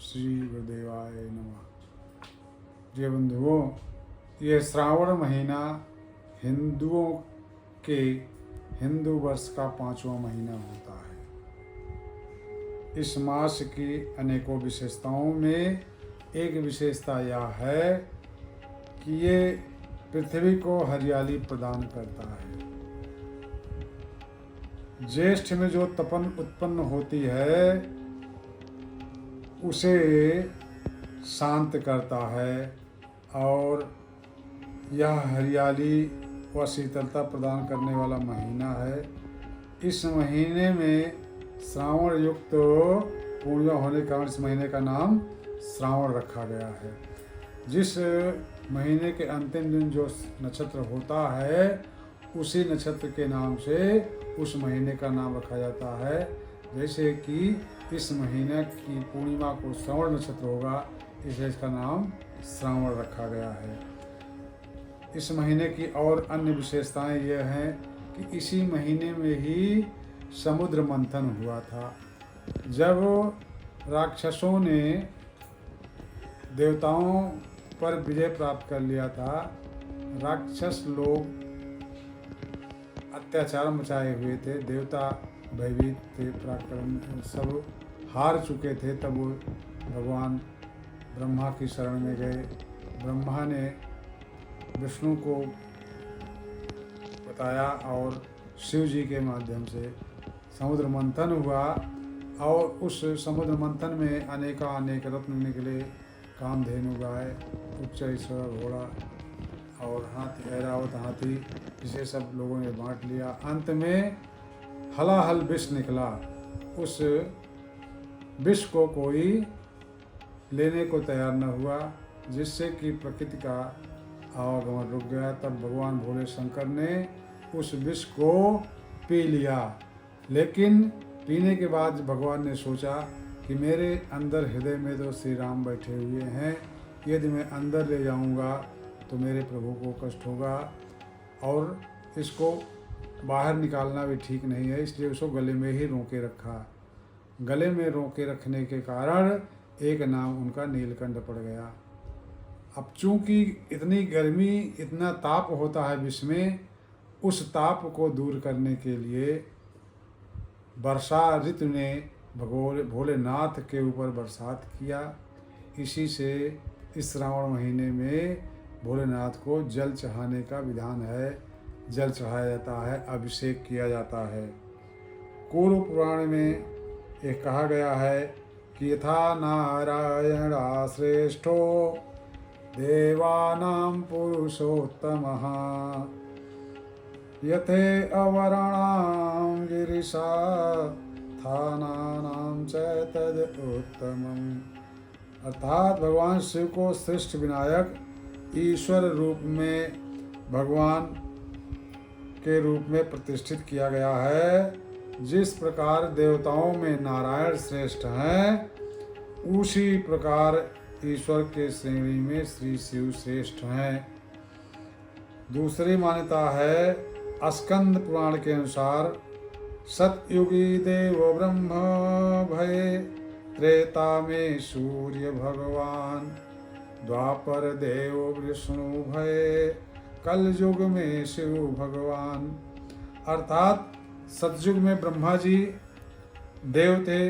श्री गुरुदेवाय नमः। प्रिय बंधुओं, ये श्रावण महीना हिंदुओं के हिंदू वर्ष का 5वां महीना होता है। इस मास की अनेकों विशेषताओं में एक विशेषता यह है कि ये पृथ्वी को हरियाली प्रदान करता है। ज्येष्ठ में जो तपन उत्पन्न होती है उसे शांत करता है और यह हरियाली व शीतलता प्रदान करने वाला महीना है। इस महीने में श्रावण युक्त पूर्णिमा होने के कारण इस महीने का नाम श्रावण रखा गया है। जिस महीने के अंतिम दिन जो नक्षत्र होता है उसी नक्षत्र के नाम से उस महीने का नाम रखा जाता है। जैसे कि इस महीने की पूर्णिमा को श्रवण नक्षत्र होगा, इसलिए इसका नाम श्रावण रखा गया है। इस महीने की और अन्य विशेषताएं यह हैं कि इसी महीने में ही समुद्र मंथन हुआ था। जब राक्षसों ने देवताओं पर विजय प्राप्त कर लिया था, राक्षस लोग अत्याचार मचाए हुए थे, देवता भयभीत थे, पराक्रम सब हार चुके थे। तब वो भगवान ब्रह्मा की शरण में गए। ब्रह्मा ने विष्णु को बताया और शिव जी के माध्यम से समुद्र मंथन हुआ और उस समुद्र मंथन में अनेक रत्न निकले, कामधेनु गाय, उच्चैश्वर घोड़ा और हाथी, ऐरावत हाथी, इसे सब लोगों ने बांट लिया। अंत में हलाहल विष निकला। उस विष को कोई लेने को तैयार न हुआ, जिससे कि प्रकृति का आवागमन रुक गया। तब भगवान भोले शंकर ने उस विष को पी लिया। लेकिन पीने के बाद भगवान ने सोचा कि मेरे अंदर हृदय में तो श्री राम बैठे हुए हैं, यदि मैं अंदर ले जाऊंगा तो मेरे प्रभु को कष्ट होगा और इसको बाहर निकालना भी ठीक नहीं है, इसलिए उसको गले में ही रोके रखा। गले में रोके रखने के कारण एक नाम उनका नीलकंठ पड़ गया। अब चूंकि इतनी गर्मी, इतना ताप होता है विश्व में, उस ताप को दूर करने के लिए वर्षा ऋतु ने भोलेनाथ के ऊपर बरसात किया। इसी से इस श्रावण महीने में भोलेनाथ को जल चढ़ाने का विधान है। जल चढ़ाया जाता है, अभिषेक किया जाता है। कूर्म पुराण में यह कहा गया है कि यथा नारायण श्रेष्ठो देवानां पुरुषोत्तमः यथे अवरणां गिरिशा थानानां च तद उत्तमम्। अर्थात भगवान शिव को श्रेष्ठ विनायक ईश्वर रूप में, भगवान के रूप में प्रतिष्ठित किया गया है। जिस प्रकार देवताओं में नारायण श्रेष्ठ हैं, उसी प्रकार ईश्वर के श्रेणी में श्री शिव श्रेष्ठ हैं। दूसरी मान्यता है स्कंद पुराण के अनुसार सतयुगी देव ब्रह्म भये, त्रेता में सूर्य भगवान, द्वापर देव विष्णु भये, कल युग में शिव भगवान। अर्थात सतयुग में ब्रह्मा जी देव थे,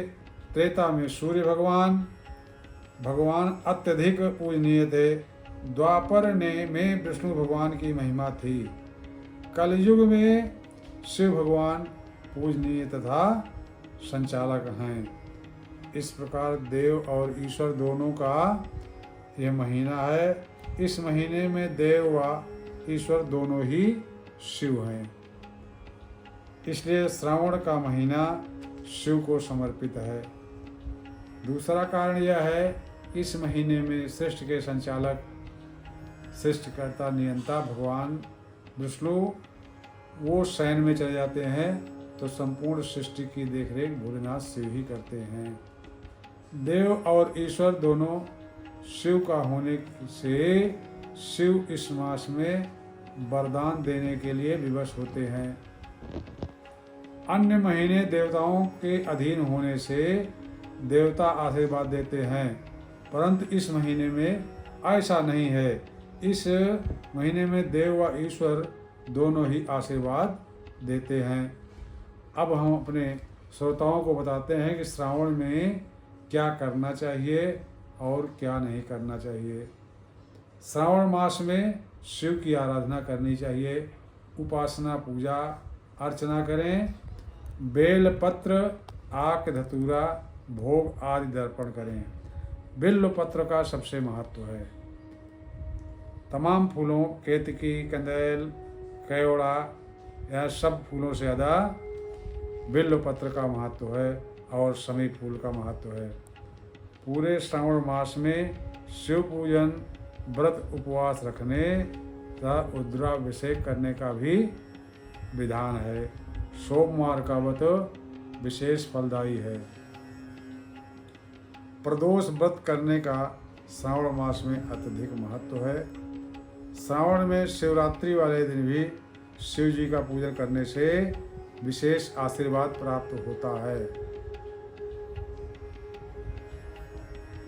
त्रेता में सूर्य भगवान अत्यधिक पूजनीय थे, द्वापर में विष्णु भगवान की महिमा थी, कलयुग में शिव भगवान पूजनीय तथा संचालक हैं। इस प्रकार देव और ईश्वर दोनों का यह महीना है। इस महीने में देव व ईश्वर दोनों ही शिव हैं, इसलिए श्रावण का महीना शिव को समर्पित है। दूसरा कारण यह है, इस महीने में सृष्टि के संचालक, सृष्टिकर्ता, नियंता भगवान विष्णु वो शयन में चले जाते हैं, तो संपूर्ण सृष्टि की देखरेख भोलेनाथ शिव ही करते हैं। देव और ईश्वर दोनों शिव का होने से शिव इस मास में वरदान देने के लिए विवश होते हैं। अन्य महीने देवताओं के अधीन होने से देवता आशीर्वाद देते हैं, परंतु इस महीने में ऐसा नहीं है। इस महीने में देव व ईश्वर दोनों ही आशीर्वाद देते हैं। अब हम अपने श्रोताओं को बताते हैं कि श्रावण में क्या करना चाहिए और क्या नहीं करना चाहिए। श्रावण मास में शिव की आराधना करनी चाहिए, उपासना पूजा अर्चना करें, बेल पत्र आक धतूरा भोग आदि दर्पण करें। बिल्व पत्र का सबसे महत्व है। तमाम फूलों केतकी, कंदैल, केवड़ा, यह सब फूलों से ज़्यादा बिल्व पत्र का महत्व है और समी फूल का महत्व है। पूरे श्रावण मास में शिव पूजन, व्रत उपवास रखने तथा रुद्राभिषेक करने का भी विधान है। सोमवार का व्रत विशेष फलदायी है। प्रदोष व्रत करने का श्रावण मास में अत्यधिक महत्व है। श्रावण में शिवरात्रि वाले दिन भी शिव जी का पूजन करने से विशेष आशीर्वाद प्राप्त होता है।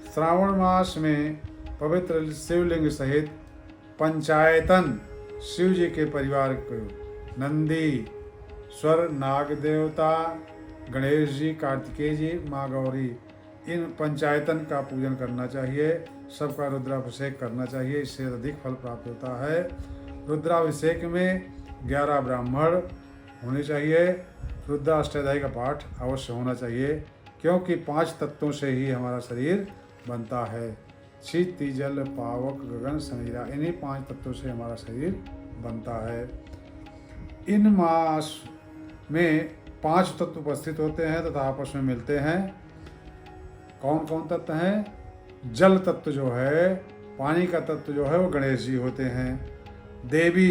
श्रावण मास में पवित्र शिवलिंग सहित पंचायतन शिव जी के परिवार को नंदी, स्वर, नाग देवता, गणेश जी, कार्तिकेय जी, माँ गौरी, इन पंचायतन का पूजन करना चाहिए। सबका रुद्राभिषेक करना चाहिए, इससे अधिक फल प्राप्त होता है। रुद्राभिषेक में 11 ब्राह्मण होने चाहिए। रुद्राष्टोध्याय का पाठ अवश्य होना चाहिए, क्योंकि 5 तत्वों से ही हमारा शरीर बनता है। क्षिति, जल, पावक, गगन, समीरा, इन्हीं 5 तत्वों से हमारा शरीर बनता है। इन मास में 5 तत्व उपस्थित होते हैं तथा आपस में मिलते हैं। कौन कौन तत्व हैं? जल तत्व जो है, पानी का तत्व जो है वो गणेश जी होते हैं। देवी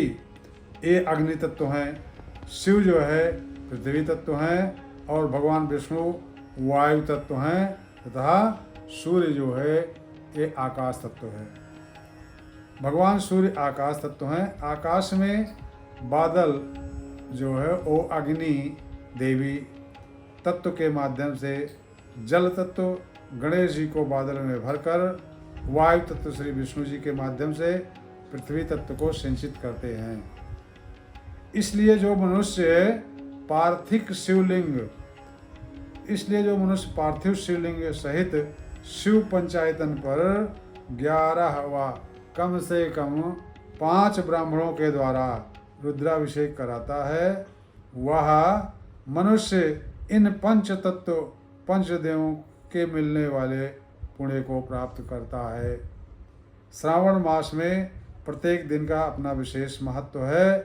ये अग्नि तत्व हैं। शिव जो है पृथ्वी तत्व हैं और भगवान विष्णु वायु तत्व हैं तथा सूर्य जो है ये आकाश तत्व है। भगवान सूर्य आकाश तत्व हैं। आकाश में बादल जो है वो अग्नि देवी तत्व के माध्यम से, जल तत्व गणेश जी को बादल में भरकर, वायु तत्व श्री विष्णु जी के माध्यम से पृथ्वी तत्व को सिंचित करते हैं। इसलिए जो मनुष्य पार्थिव शिवलिंग सहित शिव पंचायतन पर 11 व कम से कम 5 ब्राह्मणों के द्वारा रुद्राभिषेक कराता है, वह मनुष्य इन पंचदेवों के मिलने वाले पुण्य को प्राप्त करता है। श्रावण मास में प्रत्येक दिन का अपना विशेष महत्व है।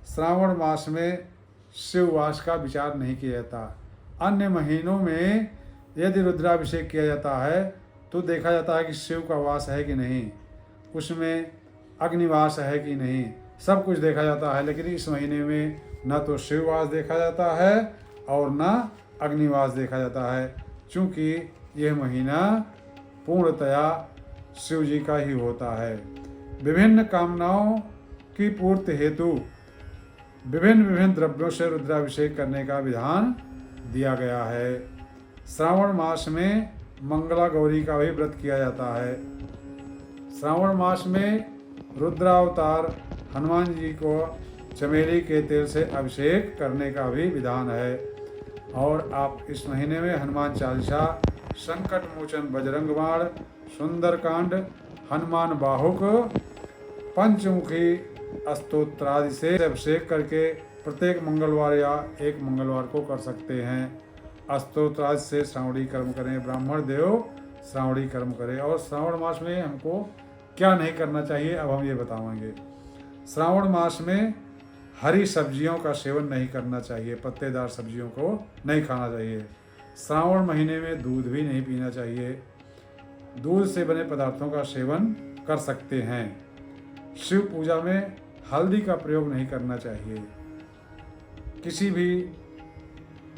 श्रावण मास में शिववास का विचार नहीं किया जाता। अन्य महीनों में यदि रुद्राभिषेक किया जाता है तो देखा जाता है कि शिव का वास है कि नहीं, उसमें अग्निवास है कि नहीं, सब कुछ देखा जाता है। लेकिन इस महीने में न तो शिववास देखा जाता है और न अग्निवास देखा जाता है, क्योंकि यह महीना पूर्णतया शिव जी का ही होता है। विभिन्न कामनाओं की पूर्ति हेतु विभिन्न द्रव्यों से रुद्राभिषेक करने का विधान दिया गया है। श्रावण मास में मंगला गौरी का भी व्रत किया जाता है। श्रावण मास में रुद्रावतार हनुमान जी को चमेली के तेल से अभिषेक करने का भी विधान है। और आप इस महीने में हनुमान चालीसा, संकट मोचन बजरंग बाण, सुंदरकांड, हनुमान बाहुक, पंचमुखी स्तोत्रादि से अभिषेक करके प्रत्येक मंगलवार या एक मंगलवार को कर सकते हैं। स्तोत्रादि से श्रावणी कर्म करें, ब्राह्मण देव श्रावणी कर्म करें। और श्रावण मास में हमको क्या नहीं करना चाहिए अब हम ये बताएंगे। श्रावण मास में हरी सब्जियों का सेवन नहीं करना चाहिए, पत्तेदार सब्जियों को नहीं खाना चाहिए। श्रावण महीने में दूध भी नहीं पीना चाहिए। दूध से बने पदार्थों का सेवन कर सकते हैं। शिव पूजा में हल्दी का प्रयोग नहीं करना चाहिए। किसी भी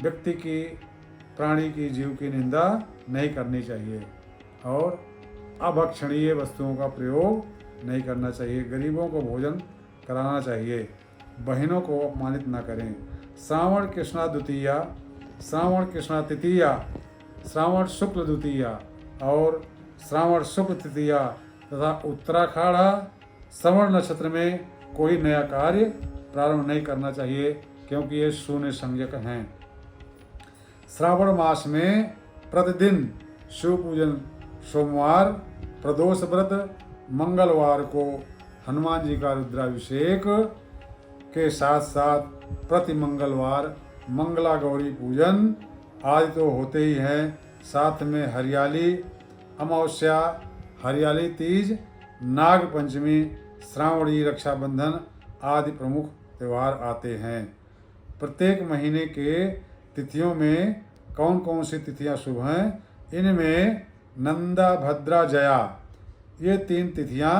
व्यक्ति की, प्राणी की, जीव की निंदा नहीं करनी चाहिए और अभक्षणीय वस्तुओं का प्रयोग नहीं करना चाहिए। गरीबों को भोजन कराना चाहिए, बहनों को अपमानित न करें। श्रावण कृष्णा द्वितीया, श्रावण कृष्णा तृतीया श्रावण शुक्ल द्वितीया और श्रावण शुक्ल तृतीया तथा उत्तराखाड़ा श्रवण नक्षत्र में कोई नया कार्य प्रारंभ नहीं करना चाहिए, क्योंकि ये शून्य संज्ञक हैं। श्रावण मास में प्रतिदिन शिव पूजन, सोमवार प्रदोष व्रत, मंगलवार को हनुमान जी का रुद्राभिषेक के साथ साथ प्रति मंगलवार मंगला गौरी पूजन आदि तो होते ही हैं। साथ में हरियाली अमावस्या, हरियाली तीज, नाग पंचमी, श्रावणी, रक्षाबंधन आदि प्रमुख त्यौहार आते हैं। प्रत्येक महीने के तिथियों में कौन कौन सी तिथियां शुभ हैं? इनमें नंदा, भद्रा, जया ये 3 तिथियां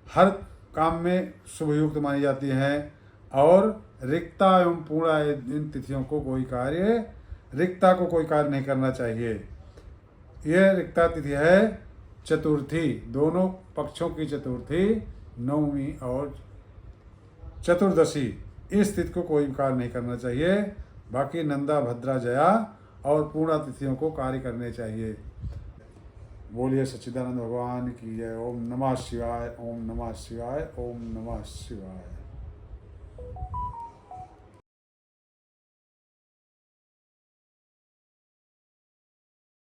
हर काम में शुभ युक्त मानी जाती हैं। और रिक्ता एवं पूर्णा इन तिथियों को रिक्ता को कोई कार्य नहीं करना चाहिए। यह रिक्ता तिथि है चतुर्थी, दोनों पक्षों की चतुर्थी, नवमी और चतुर्दशी, इस तिथि को कोई कार्य नहीं करना चाहिए। बाकी नंदा, भद्रा, जया और पूर्णा तिथियों को कार्य करने चाहिए। बोलिए सच्चिदानंद भगवान की जय। ओम नमः शिवाय, ओम नमः शिवाय, ओम नमः शिवाय।